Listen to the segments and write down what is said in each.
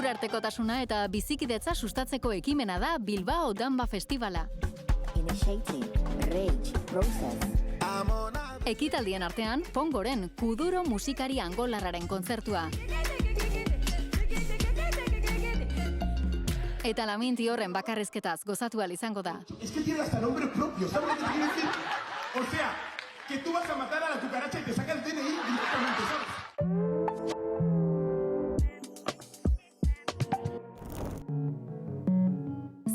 Kulturartekotasuna eta bizikidetza sustatzeko ekimena da Bilbao Danba Festivala. Ekitaldien artean, Pongoren Kuduro musikari angolarraren kontzertua. Eta Laminti horren bakarrizketaz gozatu ahal izango da. Es que tiene hasta nombre propio, ¿sabes lo que te quiero decir? O sea, que tú vas a matar a la cucaracha y te saca el DNI directamente, ¿sabes?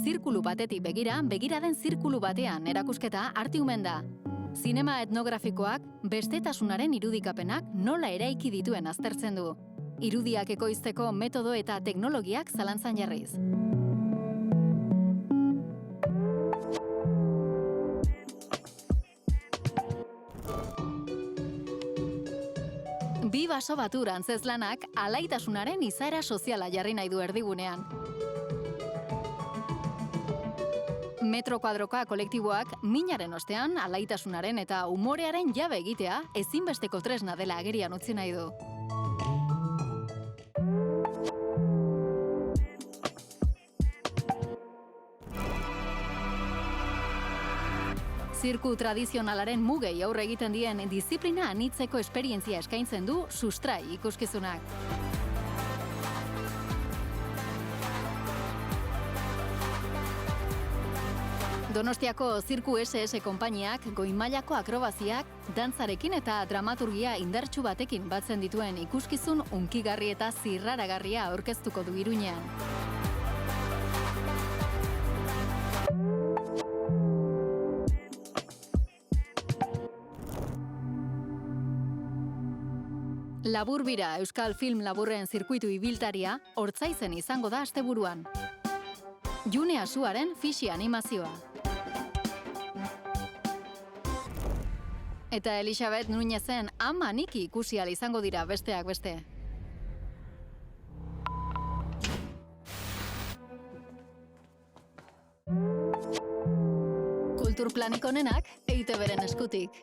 Zirkulu batetik begira den zirkulu batean erakusketa artiumen da. Zinema etnografikoak bestetasunaren irudikapenak nola eraiki dituen aztertzen du. Irudiak ekoizteko metodo eta teknologiak zalantzan jarriz. Bi baso batur antzezlanak alaitasunaren izaera soziala jarri nahi du erdigunean. Metro Kuadroka kolektiboak minaren ostean alaitasunaren eta umorearen jabe egitea ezinbesteko tresna dela agerian utzi nahi du. Zirku tradizionalaren mugei aurre egiten dien diziplina anitzeko esperientzia eskaintzen du Sustrai ikuskizunak. Donostiako Zirku SS konpainiak goi-mailako akrobaziak, dantzarekin eta dramaturgia indartsu batekin batzen dituen ikuskizun hunkigarri eta zirraragarria aurkeztuko du Iruñean. Laburbira Euskal Film Laburren zirkuitu ibiltaria Ortzaizen izango da asteburuan. June Asuaren fixi animazioa. Eta Elisabet Nuñezen ama Niki ikusi ahal izango dira besteak beste. Kulturplanik onenak EITB-ren eskutik.